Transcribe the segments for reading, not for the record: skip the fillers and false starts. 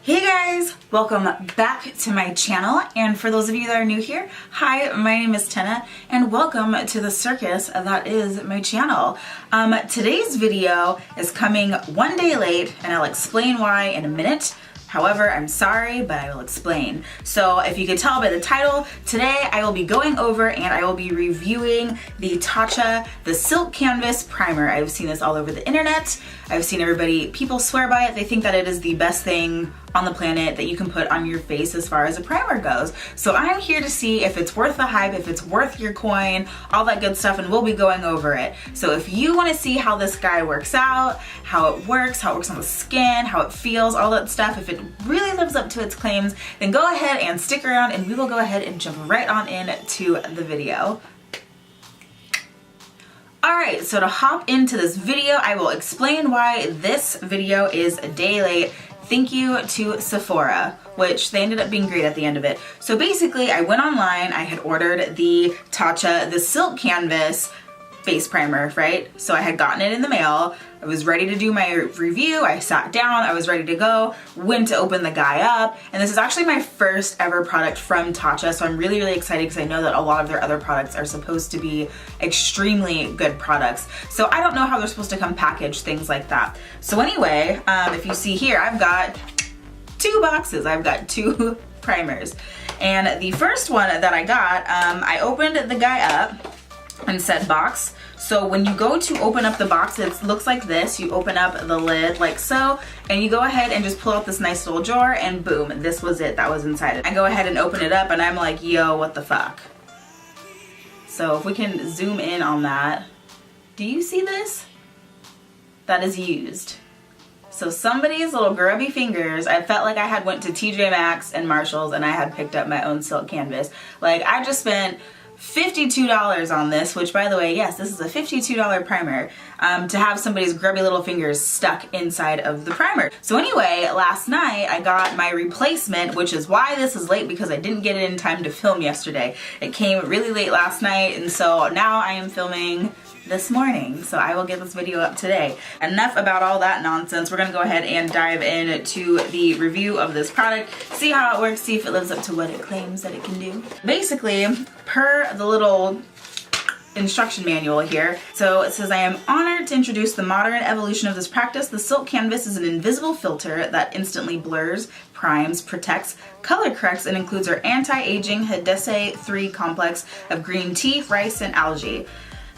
Hey guys, welcome back to my channel, and for those of you that are new here, hi, my name is Tenna and welcome to the circus that is my channel. Today's video is coming one day late and I'll explain why in a minute. However, I'm sorry, but I will explain. So if you could tell by the title, today I will be going over and I will be reviewing the Tatcha, the Silk Canvas Primer. I've seen this all over the internet. I've seen people swear by it. They think that it is the best thing on the planet that you can put on your face as far as a primer goes. So I'm here to see if it's worth the hype, if it's worth your coin, all that good stuff, and we'll be going over it. So if you want to see how this guy works out, how it works on the skin, how it feels, all that stuff, if it really lives up to its claims, then go ahead and stick around and we will go ahead and jump right on into the video. Alright, so to hop into this video, I will explain why this video is a day late. Thank you to Sephora, which they ended up being great at the end of it. So basically, I went online, I had ordered the Tatcha, the Silk Canvas face primer, right? So I had gotten it in the mail. I was ready to do my review. I sat down, I was ready to go, went to open the guy up, and this is actually my first ever product from Tatcha, so I'm really excited because I know that a lot of their other products are supposed to be extremely good products. So I don't know how they're supposed to come packaged, things like that. So anyway, if you see here, I've got two boxes. I've got two primers. And the first one that I got, I opened the guy up and said box. So when you go to open up the box, it looks like this. You open up the lid like so, and you go ahead and just pull out this nice little jar, and boom, this was it that was inside it. I go ahead and open it up and I'm like, yo, what the fuck? So if we can zoom in on that, do you see this? That is used. So somebody's little grubby fingers, I felt like I had went to TJ Maxx and Marshalls and I had picked up my own silk canvas. Like, I just spent $52 on this, which by the way, yes, this is a $52 primer, to have somebody's grubby little fingers stuck inside of the primer. So anyway, last night I got my replacement, which is why this is late, because I didn't get it in time to film yesterday. It came really late last night, and so now I am filming this morning, so I will get this video up today. Enough about all that nonsense. We're gonna go ahead and dive into the review of this product, see how it works, see if it lives up to what it claims that it can do. Basically, per the little instruction manual here, so it says, I am honored to introduce the modern evolution of this practice. The silk canvas is an invisible filter that instantly blurs, primes, protects, color corrects, and includes our anti-aging Hidese 3 complex of green tea, rice, and algae.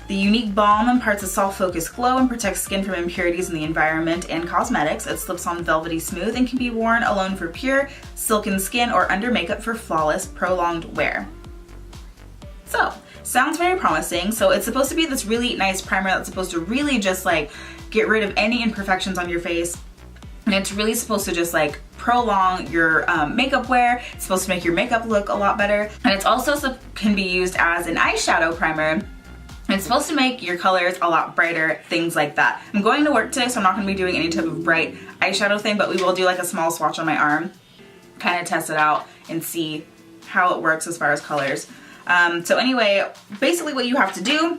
The unique balm imparts a soft focused glow and protects skin from impurities in the environment and cosmetics. It slips on velvety smooth and can be worn alone for pure, silken skin or under makeup for flawless, prolonged wear. So, sounds very promising. So it's supposed to be this really nice primer that's supposed to really just like get rid of any imperfections on your face. And it's really supposed to just like prolong your makeup wear. It's supposed to make your makeup look a lot better. And it's also can be used as an eyeshadow primer. It's supposed to make your colors a lot brighter, things like that. I'm going to work today, so I'm not going to be doing any type of bright eyeshadow thing, but we will do like a small swatch on my arm, kind of test it out and see how it works as far as colors. So anyway, basically what you have to do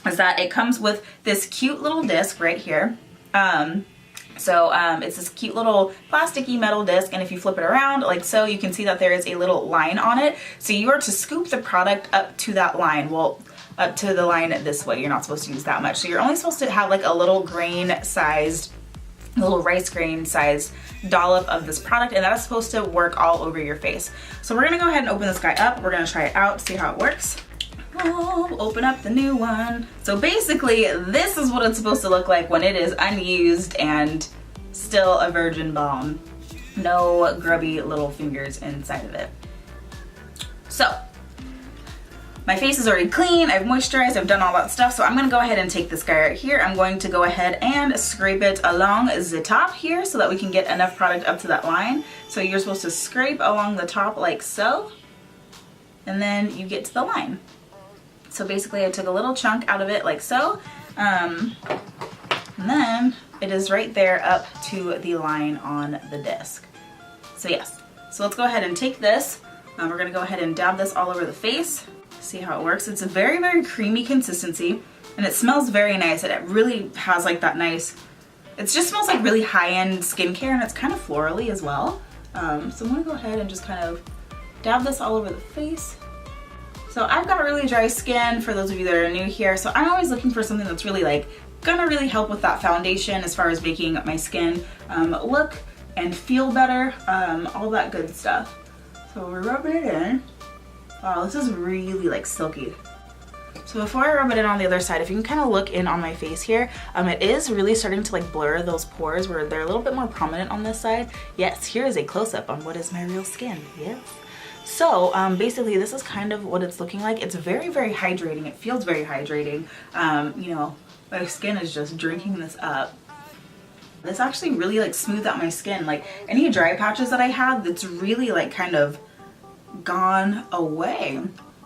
is that it comes with this cute little disc right here. It's this cute little plasticky metal disc, and if you flip it around like so, you can see that there is a little line on it. So you are to scoop the product up to that line. Well, up to the line this way. You're not supposed to use that much. So you're only supposed to have like a little rice grain sized dollop of this product, and that is supposed to work all over your face. So we're gonna go ahead and open this guy up. We're gonna try it out, see how it works. Oh, open up the new one. So basically, this is what it's supposed to look like when it is unused and still a virgin balm. No grubby little fingers inside of it. So, my face is already clean, I've moisturized, I've done all that stuff, so I'm gonna go ahead and take this guy right here. I'm going to go ahead and scrape it along the top here so that we can get enough product up to that line. So you're supposed to scrape along the top like so, and then you get to the line. So basically I took a little chunk out of it like so, and then it is right there up to the line on the disc. So yes, so let's go ahead and take this. We're gonna go ahead and dab this all over the face. See how it works. It's a very creamy consistency, and it smells very nice. It really has like that nice, it just smells like really high-end skincare, and it's kind of florally as well. So I'm gonna go ahead and just kind of dab this all over the face. So I've got really dry skin, for those of you that are new here, so I'm always looking for something that's really like gonna really help with that foundation as far as making my skin look and feel better, all that good stuff. So we're rubbing it in. Wow, this is really like silky. So before I rub it in on the other side, if you can kind of look in on my face here, it is really starting to like blur those pores where they're a little bit more prominent on this side. Yes, here is a close-up on what is my real skin, yes. So basically this is kind of what it's looking like. It's very, very hydrating. It feels very hydrating. You know, my skin is just drinking this up. This actually really like smoothed out my skin. Like any dry patches that I had, that's really like kind of gone away.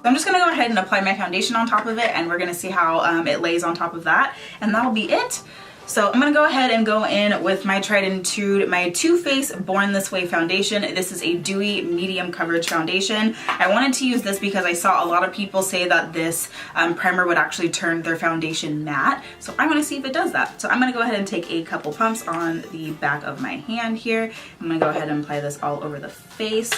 I'm just gonna go ahead and apply my foundation on top of it, and we're gonna see how it lays on top of that, and that'll be it. So I'm gonna go ahead and go in with my tried and true, my Too Faced Born This Way foundation. This is a dewy medium coverage foundation. I wanted to use this because I saw a lot of people say that this primer would actually turn their foundation matte. So I wanna see if it does that. So I'm gonna go ahead and take a couple pumps on the back of my hand here. I'm gonna go ahead and apply this all over the face.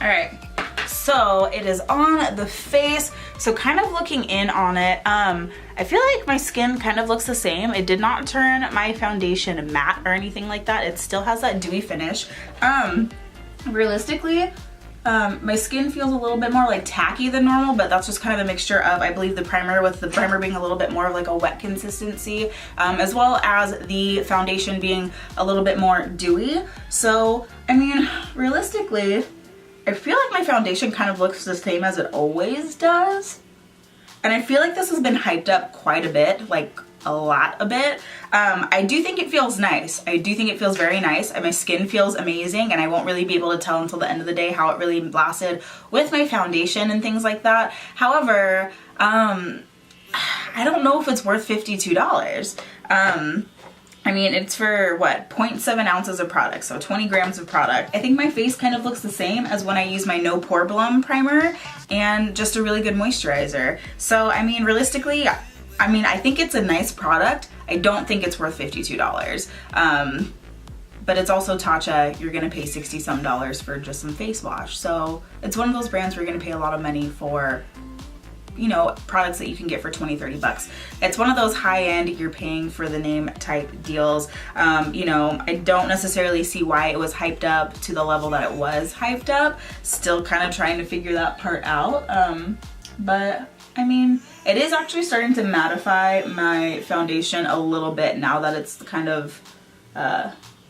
All right, so it is on the face. So kind of looking in on it, I feel like my skin kind of looks the same. It did not turn my foundation matte or anything like that. It still has that dewy finish. Realistically, my skin feels a little bit more like tacky than normal, but that's just kind of a mixture of, I believe, the primer, with the primer being a little bit more of like a wet consistency, as well as the foundation being a little bit more dewy. So, I mean, realistically, I feel like my foundation kind of looks the same as it always does. And I feel like this has been hyped up quite a bit, like a bit. I do think it feels nice. I do think it feels very nice, and my skin feels amazing, and I won't really be able to tell until the end of the day how it really lasted with my foundation and things like that. However, I don't know if it's worth $52. I mean, it's for what, 0.7 ounces of product, so 20 grams of product. I think my face kind of looks the same as when I use my No Pore Blum primer and just a really good moisturizer. So, I mean, realistically, I think it's a nice product. I don't think it's worth $52. But it's also Tatcha. You're gonna pay 60 some dollars for just some face wash. So it's one of those brands where you're gonna pay a lot of money for, you know, products that you can get for 20, 30 bucks. It's one of those high-end, you're paying for the name type deals. You know, I don't necessarily see why it was hyped up to the level that it was hyped up. Still kind of trying to figure that part out. But I mean, it is actually starting to mattify my foundation a little bit now that it's kind of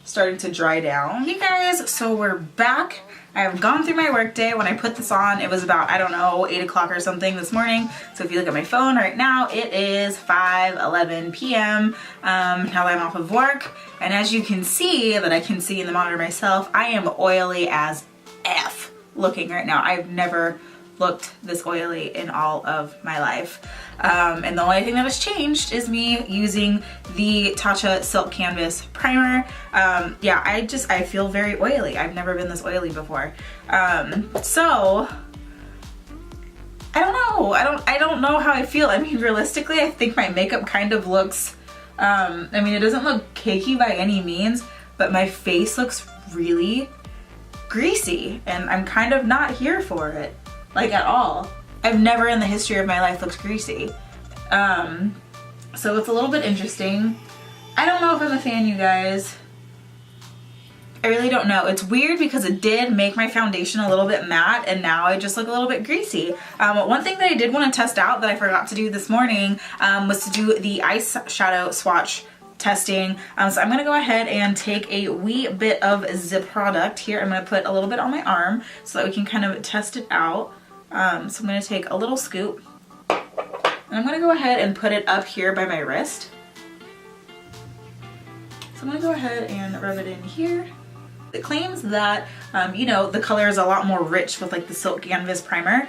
starting to dry down. Hey guys, so we're back. I have gone through my workday. When I put this on, it was about, I don't know, 8 o'clock or something this morning. So if you look at my phone right now, it is 5:11 p.m. Now that I'm off of work. And as you can see, that I can see in the monitor myself, I am oily as F looking right now. I've never looked this oily in all of my life. And the only thing that has changed is me using the Tatcha Silk Canvas Primer. Yeah, I feel very oily. I've never been this oily before. So I don't know. I don't know how I feel. I mean, realistically, I think my makeup kind of looks, I mean, it doesn't look cakey by any means, but my face looks really greasy, and I'm kind of not here for it. Like, at all. I've never in the history of my life looked greasy. So it's a little bit interesting. I don't know if I'm a fan, you guys. I really don't know. It's weird because it did make my foundation a little bit matte, and now I just look a little bit greasy. One thing that I did want to test out that I forgot to do this morning was to do the eyeshadow swatch testing. So I'm gonna go ahead and take a wee bit of the product here. I'm gonna put a little bit on my arm so that we can kind of test it out. So I'm gonna take a little scoop, and I'm gonna go ahead and put it up here by my wrist. So I'm gonna go ahead and rub it in here. It claims that, you know, the color is a lot more rich with like the Silk Canvas Primer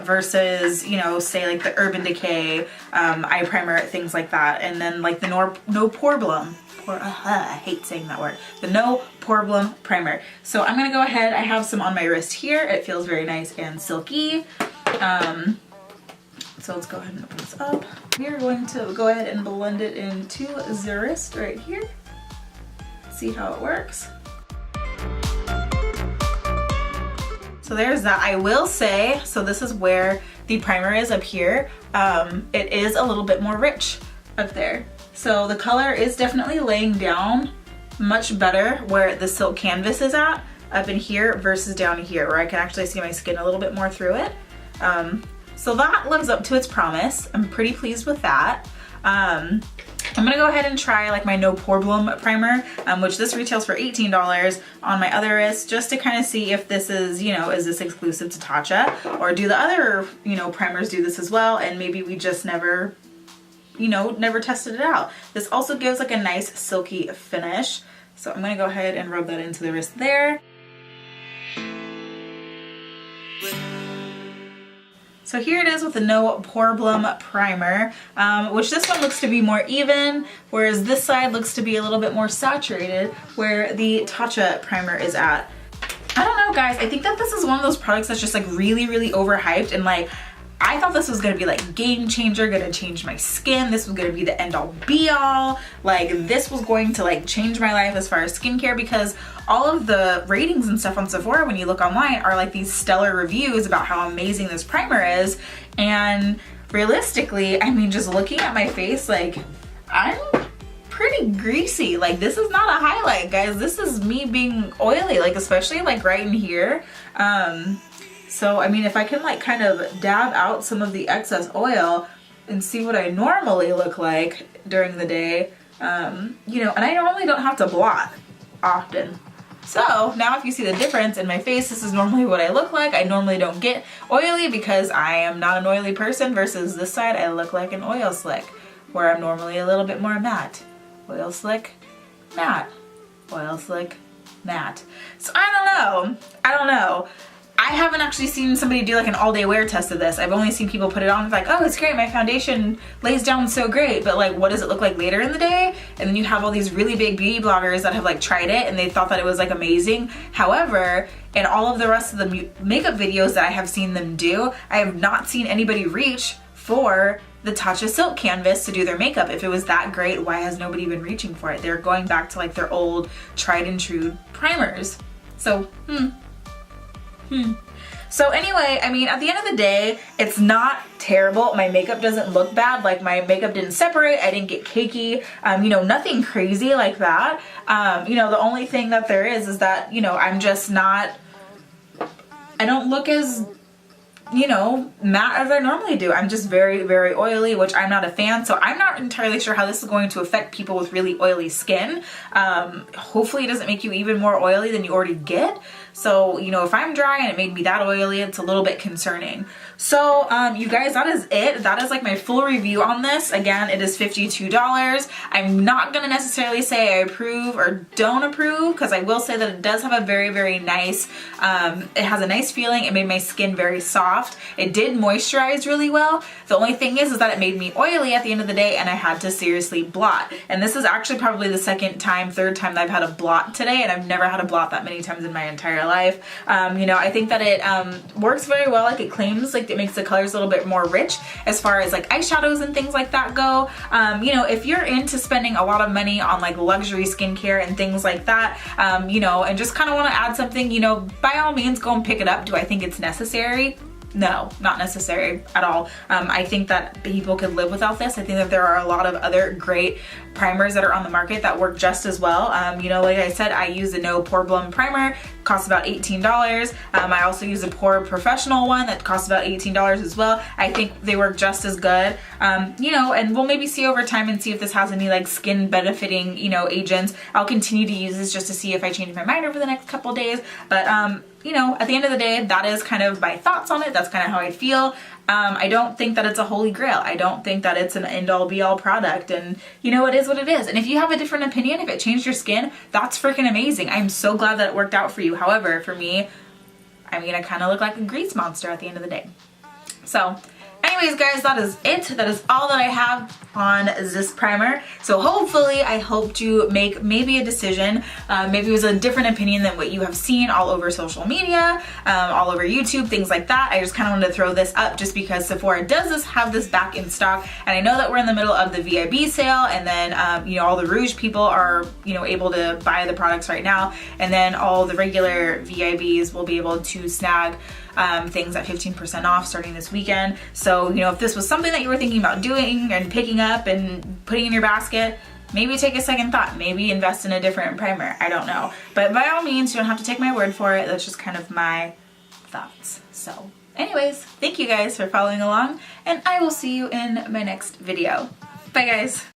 versus, you know, say like the Urban Decay eye primer, things like that. And then like the No Problem. I hate saying that word. The No Problem Primer. So I'm gonna go ahead, I have some on my wrist here. It feels very nice and silky. So let's go ahead and open this up. We are going to go ahead and blend it into the wrist right here. See how it works. So there's that. I will say, so this is where the primer is up here. It is a little bit more rich up there. So the color is definitely laying down much better where the Silk Canvas is at, up in here versus down here, where I can actually see my skin a little bit more through it. So that lives up to its promise. I'm pretty pleased with that. I'm gonna go ahead and try like my No Problem primer, which this retails for $18 on my other wrist, just to kind of see if this is, you know, is this exclusive to Tatcha, or do the other, you know, primers do this as well, and maybe we just never, you know, never tested it out. This also gives like a nice silky finish. So I'm gonna go ahead and rub that into the wrist there. So here it is with the No Problem primer, which this one looks to be more even, whereas this side looks to be a little bit more saturated where the Tatcha primer is at. I don't know, guys, I think that this is one of those products that's just like really, really overhyped, and like I thought this was gonna be like game changer, gonna change my skin. This was gonna be the end all be all. Like this was going to like change my life as far as skincare, because all of the ratings and stuff on Sephora when you look online are like these stellar reviews about how amazing this primer is. And realistically, I mean, just looking at my face, like I'm pretty greasy. Like this is not a highlight, guys. This is me being oily, like especially like right in here. So, I mean, if I can like kind of dab out some of the excess oil and see what I normally look like during the day, you know, and I normally don't have to blot often. So now if you see the difference in my face, this is normally what I look like. I normally don't get oily because I am not an oily person, versus this side, I look like an oil slick, where I'm normally a little bit more matte. Oil slick, matte. Oil slick, matte. So I don't know. I haven't actually seen somebody do like an all-day wear test of this. I've only seen people put it on, it's like, oh, it's great, my foundation lays down so great, but like what does it look like later in the day? And then you have all these really big beauty bloggers that have like tried it and they thought that it was like amazing. However, in all of the rest of the makeup videos that I have seen them do, I have not seen anybody reach for the Tatcha Silk Canvas to do their makeup. If it was that great, why has nobody been reaching for it? They're going back to like their old tried and true primers. So, So anyway, I mean, at the end of the day, it's not terrible. My makeup doesn't look bad. Like my makeup didn't separate. I didn't get cakey. You know, nothing crazy like that. You know, the only thing that there is that, you know, I'm just not, I don't look as, you know, matte as I normally do. I'm just very, very oily, which I'm not a fan. So I'm not entirely sure how this is going to affect people with really oily skin. Hopefully it doesn't make you even more oily than you already get. So, you know, if I'm dry and it made me that oily, it's a little bit concerning. So, you guys, that is it. That is like my full review on this. Again, it is $52. I'm not gonna necessarily say I approve or don't approve, because I will say that it does have a very, very nice, it has a nice feeling. It made my skin very soft. It did moisturize really well. The only thing is that it made me oily at the end of the day, and I had to seriously blot. And this is actually probably the third time that I've had a blot today, and I've never had a blot that many times in my entire life. You know, I think that it works very well, like it claims. Like it makes the colors a little bit more rich as far as like eyeshadows and things like that go. You know, if you're into spending a lot of money on like luxury skincare and things like that, you know, and just kind of want to add something, you know, by all means go and pick it up. Do I think it's necessary? No, not necessary at all. I think that people could live without this. I think that there are a lot of other great primers that are on the market that work just as well. You know, like I said, I use the No Problem primer, costs about $18. I also use a Pore Professional one that costs about $18 as well. I think they work just as good. You know, and we'll maybe see over time and see if this has any like skin benefiting, you know, agents. I'll continue to use this just to see if I change my mind over the next couple days. But you know, at the end of the day, that is kind of my thoughts on it. That's kind of how I feel. I don't think that it's a holy grail. I don't think that it's an end-all be-all product, and you know, it is what it is. And if you have a different opinion, if it changed your skin, that's freaking amazing. I'm so glad that it worked out for you. However, for me, I'm gonna kind of look like a grease monster at the end of the day. So anyways, guys, that is it. That is all that I have on this primer. So hopefully I helped you make maybe a decision. Maybe it was a different opinion than what you have seen all over social media, all over YouTube, things like that. I just kind of wanted to throw this up just because Sephora does have this back in stock. And I know that we're in the middle of the VIB sale, and then, you know, all the Rouge people are, you know, able to buy the products right now. And then all the regular VIBs will be able to snag things at 15% off starting this weekend. So, you know, if this was something that you were thinking about doing and picking up and putting in your basket, maybe take a second thought. Maybe invest in a different primer. I don't know. But by all means, you don't have to take my word for it. That's just kind of my thoughts. So anyways, thank you guys for following along, and I will see you in my next video. Bye, guys.